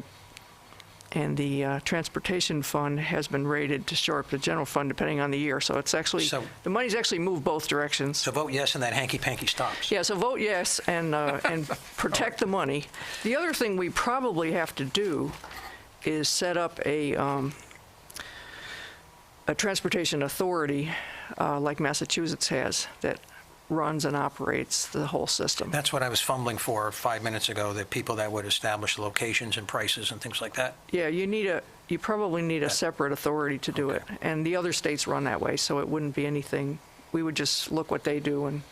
the transportation fund has been rated to shore up the general fund, depending on the year. So it's actually, So- the money's actually moved both directions. So vote yes and that hanky-panky stops. Yeah, so vote yes and protect the money. The other thing we probably have to do is set up a transportation authority like Massachusetts has that runs and operates the whole system. That's what I was fumbling for 5 minutes ago, the people that would establish locations and prices and things like that. Yeah, you probably need a separate authority to do it. And the other states run that way, so it wouldn't be anything. We would just look what they do and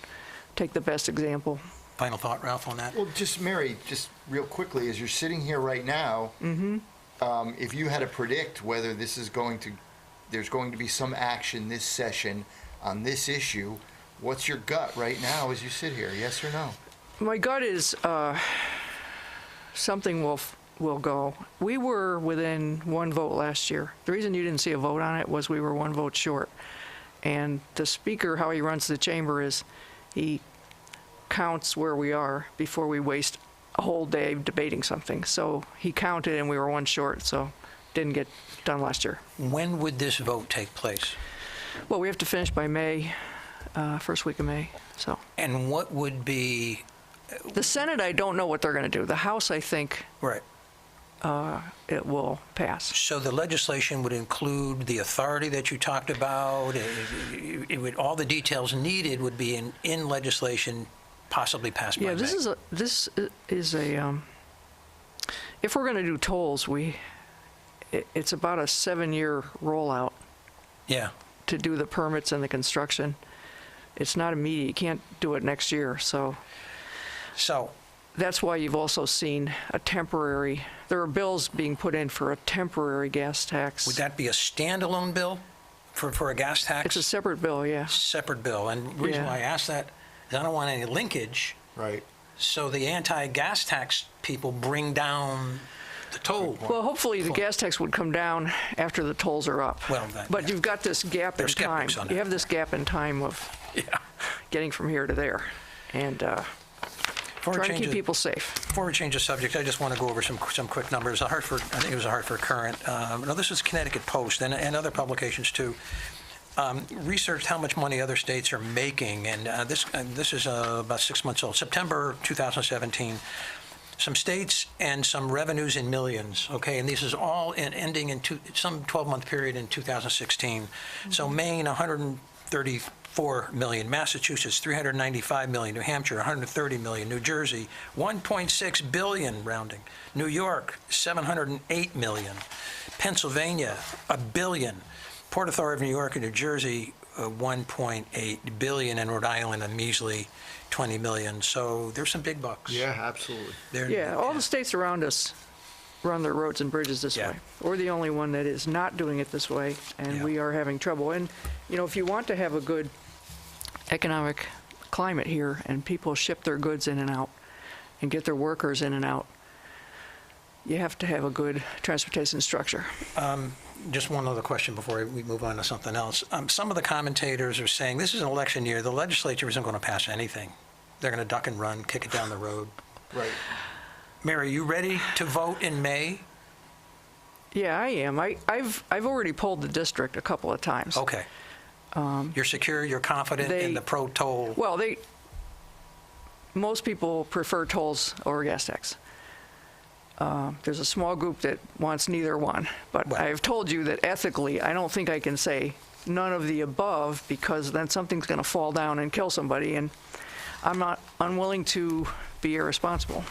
take the best example. Final thought, Ralph, on that? Well, just Mary, just real quickly, as you're sitting here right now, if you had to predict whether there's going to be some action this session on this issue, what's your gut right now as you sit here? Yes or no? My gut is something will go. We were within one vote last year. The reason you didn't see a vote on it was we were one vote short. And the speaker, how he runs the chamber is he counts where we are before we waste a whole day debating something. So he counted and we were one short, so didn't get done last year. When would this vote take place? Well, we have to finish by May, first week of May, so. And what would be, The Senate, I don't know what they're going to do. The House, I think right, it will pass. so the legislation would include the authority that you talked about? It would, all the details needed would be in legislation, possibly passed by Yeah, May? this is a, if we're going to do tolls, it's about a 7-year rollout Yeah. to do the permits and the construction. It's not immediate. You can't do it next year, so So, that's why you've also seen there are bills being put in for a temporary gas tax. would that be a standalone bill for a gas tax? It's a separate bill, yeah. Separate bill. And the reason Yeah. why I ask that is I don't want any linkage, Right. so the anti-gas tax people bring down the toll. Well, hopefully the gas tax would come down after the tolls are up. Well, that- But yeah. you've got this gap They're in time. skeptics on You that. have this gap in time of Yeah. getting from here to there, and Before we trying to change keep the- people safe. Before we change the subject, I just want to go over some quick numbers. I think it was a Hartford Current. No, this is Connecticut Post and other publications too. Researched how much money other states are making, and this is about 6 months old. September 2017. Some states and some revenues in millions, okay? And this is all ending in some 12-month period in 2016. So Maine, 134 million. Massachusetts, 395 million. New Hampshire, 130 million. New Jersey, 1.6 billion, rounding. New York, 708 million. Pennsylvania, $1 billion. Port Authority of New York and New Jersey, 1.8 billion, and Rhode Island, a measly 20 million. So there's some big bucks. Yeah, absolutely. Yeah, all the states around us run their roads and bridges this Yeah. way. We're the only one that is not doing it this way, and Yeah. we are having trouble. And, if you want to have a good economic climate here and people ship their goods in and out and get their workers in and out, you have to have a good transportation structure. Just one other question before we move on to something else. Some of the commentators are saying this is an election year. The legislature isn't going to pass anything. They're going to duck and run, kick it down the road. Right. Mary, you ready to vote in May? Yeah, I am. I've already polled the district a couple of times. Okay. You're secure, you're confident in the pro-toll? Well, most people prefer tolls over gas tax. There's a small group that wants neither one, but Well- I've told you that ethically, I don't think I can say none of the above, because then something's going to fall down and kill somebody, and I'm not unwilling to be irresponsible.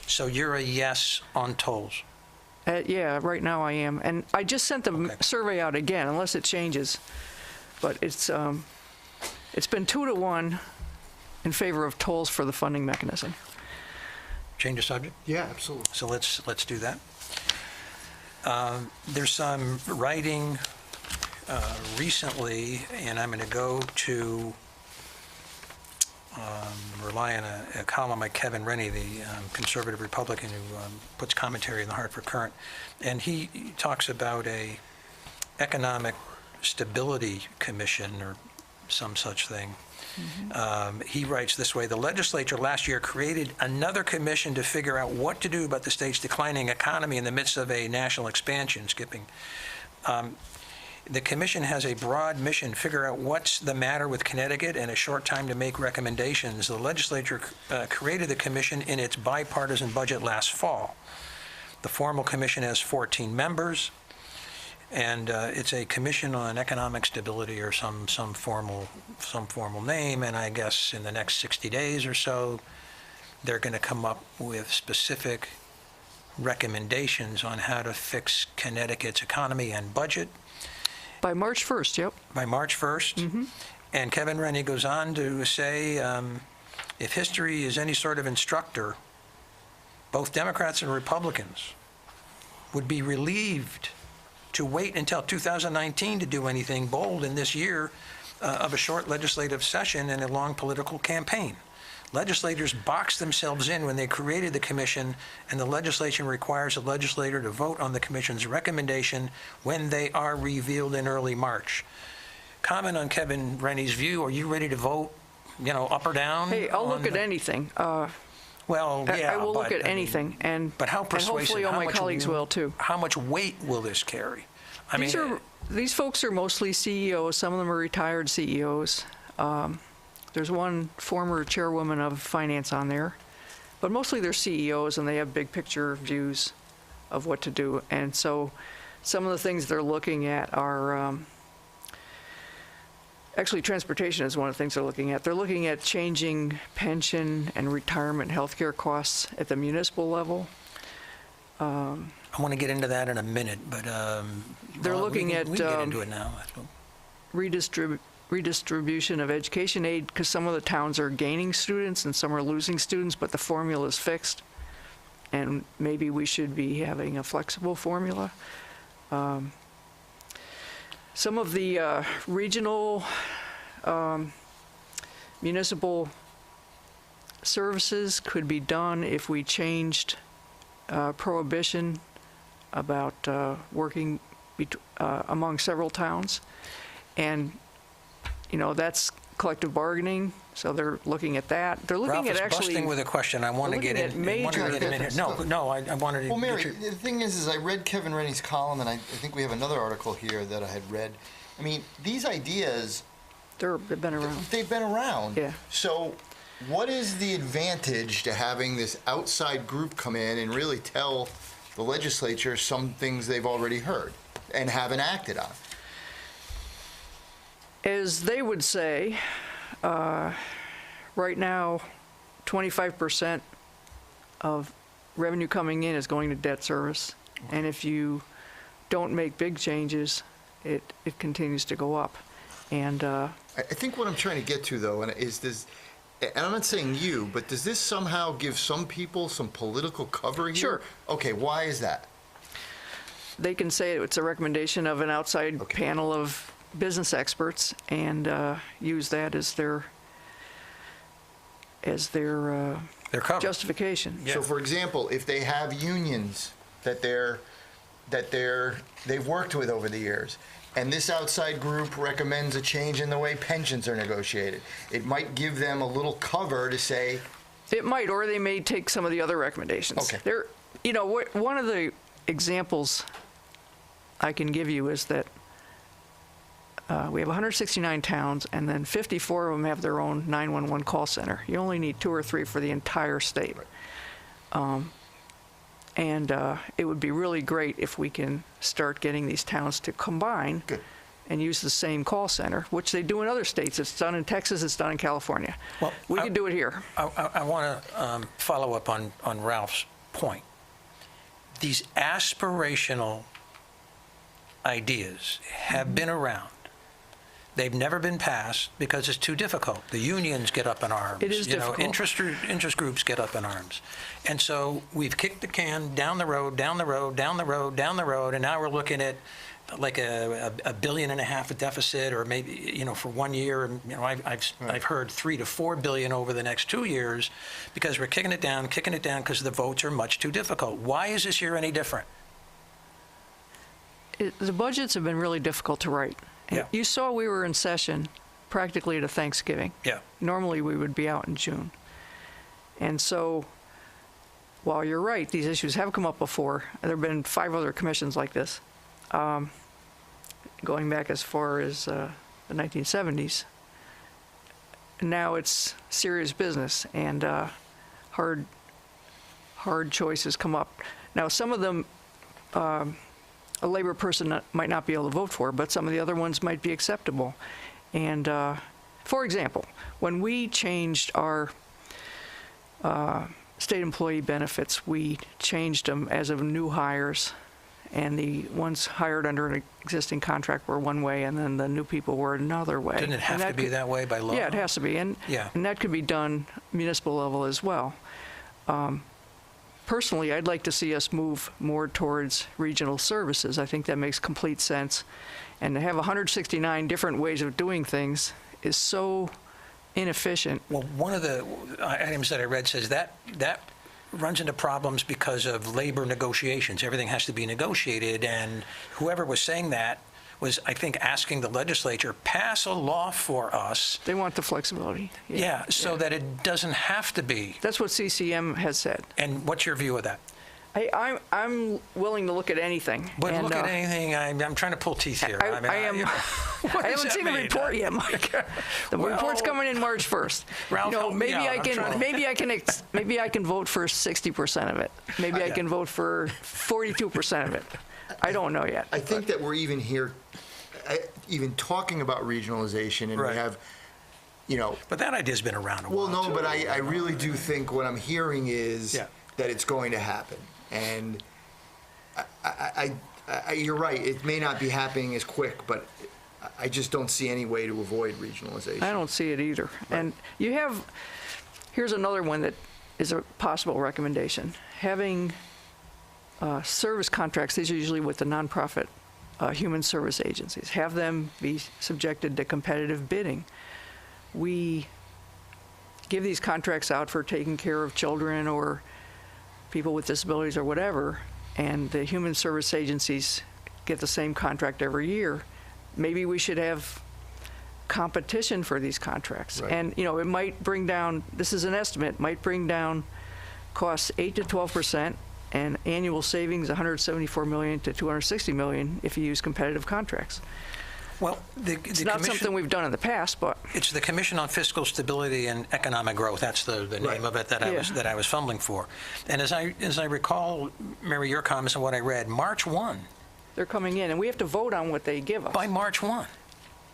So you're a yes on tolls? Yeah, right now I am, and I just sent the Okay. survey out again, unless it changes, but it's been 2-1 in favor of tolls for the funding mechanism. Change the subject? Yeah, absolutely. So let's do that. There's some writing recently, and I'm going to go to rely on a column by Kevin Rennie, the conservative Republican who puts commentary in the Hartford Current, and he talks about a economic stability commission or some such thing. He writes this way: the legislature last year created another commission to figure out what to do about the state's declining economy in the midst of a national expansion, The commission has a broad mission: figure out what's the matter with Connecticut in a short time to make recommendations. The legislature created the commission in its bipartisan budget last fall. The formal commission has 14 members, and it's a commission on economic stability or some formal name. And I guess in the next 60 days or so, they're going to come up with specific recommendations on how to fix Connecticut's economy and budget. By March 1st, yep. By March 1st. And Kevin Rennie goes on to say, if history is any sort of instructor, both Democrats and Republicans would be relieved to wait until 2019 to do anything bold in this year of a short legislative session and a long political campaign. Legislators boxed themselves in when they created the commission, and the legislation requires a legislator to vote on the commission's recommendation when they are revealed in early March. Comment on Kevin Rennie's view. Are you ready to vote, up or down? Hey, I'll look on at anything. Well, yeah. I will look but, at I mean, anything, and But how persuasive? hopefully all how my much colleagues will too. How much weight will this carry? These folks are mostly CEOs. Some of them are retired CEOs. There's one former chairwoman of finance on there, but mostly they're CEOs, and they have big picture views of what to do. And so some of the things they're looking at are, actually transportation is one of the things they're looking at. They're looking at changing pension and retirement healthcare costs at the municipal level. I want to get into that in a minute, but They're looking at we can get into it now. Redistribution of education aid, because some of the towns are gaining students and some are losing students, but the formula is fixed. And maybe we should be having a flexible formula. Some of the regional municipal services could be done if we changed prohibition about working among several towns. And that's collective bargaining, so they're looking at that. They're looking Ralph at is actually. busting with a question. I want to They're get looking in. at I want to major get in a minute. No, I wanted to. Well, Mary, get the thing is I read Kevin Rennie's column, and I think we have another article here that I had read. I mean, these ideas, They've been around. they've been around. Yeah. So what is the advantage to having this outside group come in and really tell the legislature some things they've already heard and haven't acted on? As they would say, right now, 25% of revenue coming in is going to debt service. And if you don't make big changes, it continues to go up. And I think what I'm trying to get to, though, is this, and I'm not saying you, but does this somehow give some people some political cover here? Sure. Okay, why is that? they can say it's a recommendation of an outside Okay. panel of business experts and use that as their They're covered. justification. Yeah. So, for example, if they have unions that they've worked with over the years, and this outside group recommends a change in the way pensions are negotiated, it might give them a little cover to say, It might, or they may take some of the other recommendations. Okay. There, one of the examples I can give you is that we have 169 towns, and then 54 of them have their own 911 call center. You only need 2 or 3 for the entire state. And it would be really great if we can start getting these towns to combine Good. and use the same call center, which they do in other states. It's done in Texas, it's done in California. Well, We could do it here. I want to follow up on Ralph's point. These aspirational ideas have been around. They've never been passed because it's too difficult. The unions get up in arms. It is difficult. Interest groups get up in arms. And so we've kicked the can down the road, down the road, down the road, down the road, and now we're looking at like a $1.5 billion deficit, or maybe, for 1 year. And, I've heard $3 to $4 billion over the next 2 years because we're kicking it down because the votes are much too difficult. Why is this year any different? The budgets have been really difficult to write. Yeah. You saw we were in session practically to Thanksgiving. Yeah. Normally, we would be out in June. And so, while you're right, these issues have come up before. There have been 5 other commissions like this, going back as far as the 1970s. Now it's serious business, and hard choices come up. Now, some of them a labor person might not be able to vote for, but some of the other ones might be acceptable. And for example, when we changed our state employee benefits, we changed them as of new hires, and the ones hired under an existing contract were one way, and then the new people were another way. Didn't it have to be that way by law? Yeah, it has to be, and Yeah. and that could be done municipal level as well. Personally, I'd like to see us move more towards regional services. I think that makes complete sense. And to have 169 different ways of doing things is so inefficient. Well, one of the items that I read says that runs into problems because of labor negotiations. Everything has to be negotiated, and whoever was saying that was, I think, asking the legislature, pass a law for us. They want the flexibility. Yeah, so that it doesn't have to be. That's what CCM has said. And what's your view of that? I'm willing to look at anything. But and, look at anything, I'm trying to pull teeth here. I am. What I does haven't that seen the mean? report yet, Mike. The Well, report's coming in March 1st. Ralph, help me maybe out. I I'm can, trying to- maybe I can vote for 60% of it. Maybe I Yeah. can vote for 42% of it. I don't know yet. I think that we're even here, even talking about regionalization, and Right. we have, But that idea's been around a while. well, no, too. but I really do think what I'm hearing is Yeah. that it's going to happen. And you're right, it may not be happening as quick, but I just don't see any way to avoid regionalization. I don't see it either. And here's another one that is a possible recommendation. Having service contracts, these are usually with the nonprofit human service agencies, have them be subjected to competitive bidding. We give these contracts out for taking care of children or people with disabilities or whatever, and the human service agencies get the same contract every year. Maybe we should have competition for these contracts. Right. And, it might bring down, this is an estimate, might bring down costs 8 to 12% and annual savings $174 million to $260 million if you use competitive contracts. Well, It's not something we've done in the past, but It's the Commission on Fiscal Stability and Economic Growth. That's the name Right. of it that I was fumbling for. And as I recall, Mary, your comments and what I read, March 1, they're coming in, and we have to vote on what they give us. by March 1.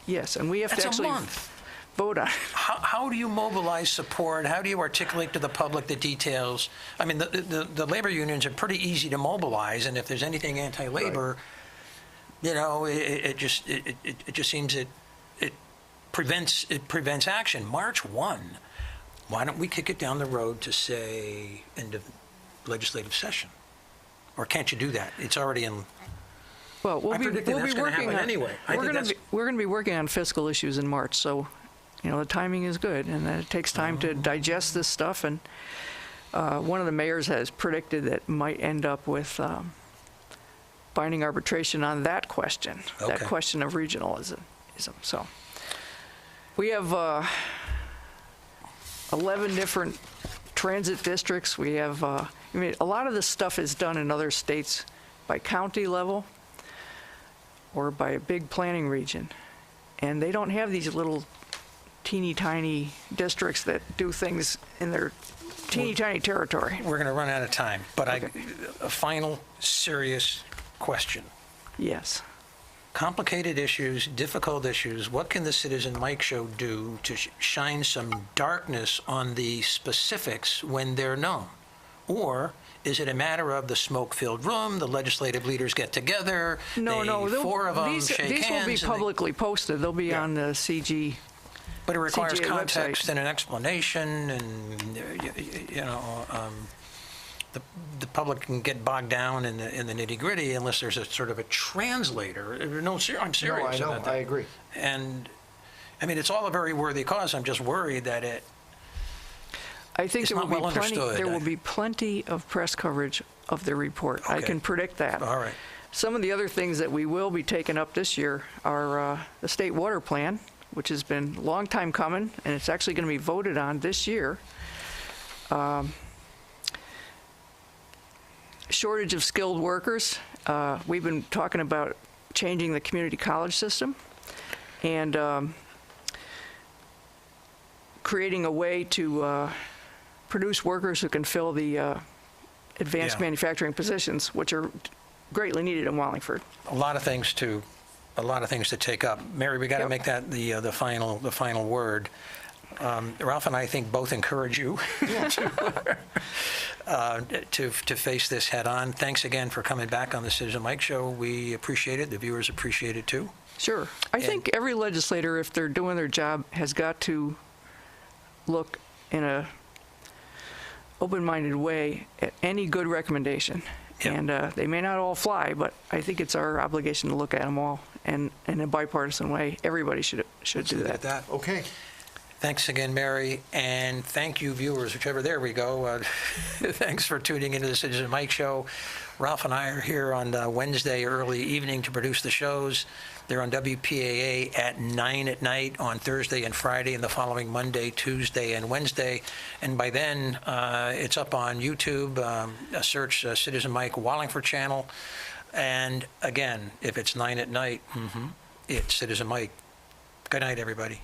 Yes, and we have That's to a actually month. vote on it. How do you mobilize support? How do you articulate to the public the details? I mean, the labor unions are pretty easy to mobilize, and if there's anything anti-labor, You know, it just seems it prevents action. March 1. Why don't we kick it down the road to say end of legislative session? Or can't you do that? It's already in. Well, I predicted that's going to happen anyway. We're going to be working on fiscal issues in March, so the timing is good, and it takes time to digest this stuff. And one of the mayors has predicted that might end up with binding arbitration on that question, that Okay. question of regionalism. So we have 11 different transit districts. We have, a lot of this stuff is done in other states by county level or by a big planning region. And they don't have these little teeny tiny districts that do things in their teeny tiny territory. We're going to run out of time, but Okay. a final serious question. Yes. Complicated issues, difficult issues. What can the Citizen Mike Show do to shine some darkness on the specifics when they're known? Or is it a matter of the smoke-filled room, the legislative leaders get together, No, four of them these shake will hands? be publicly posted. They'll be Yeah. on the CG. But it requires CGA context website. and an explanation, and the public can get bogged down in the nitty-gritty unless there's a sort of a translator. No, I'm serious No, I know, about that. I agree. And it's all a very worthy cause. I'm just worried that I think It's there will not be well plenty. understood. There will be plenty of press coverage of the report. I Okay. can predict that. All right. Some of the other things that we will be taking up this year are the state water plan, which has been a long time coming, and it's actually going to be voted on this year. Shortage of skilled workers. We've been talking about changing the community college system and creating a way to produce workers who can fill the advanced Yeah. manufacturing positions, which are greatly needed in Wallingford. a lot of things to take up. Mary, we got to Yep. make that the final word. Ralph and I think both encourage you to face this head on. Thanks again for coming back on the Citizen Mike Show. We appreciate it. The viewers appreciate it too. Sure. I think every legislator, if they're doing their job, has got to look in a open-minded way at any good recommendation. Yep. And they may not all fly, but I think it's our obligation to look at them all. And in a bipartisan way, everybody should do that. Okay. Thanks again, Mary, and thank you, viewers, whichever, there we go. Thanks for tuning into the Citizen Mike Show. Ralph and I are here on Wednesday early evening to produce the shows. They're on WPAA at 9 at night on Thursday and Friday, and the following Monday, Tuesday, and Wednesday. And by then, it's up on YouTube. Search Citizen Mike Wallingford channel. And again, if it's 9 at night, it's Citizen Mike. Good night, everybody.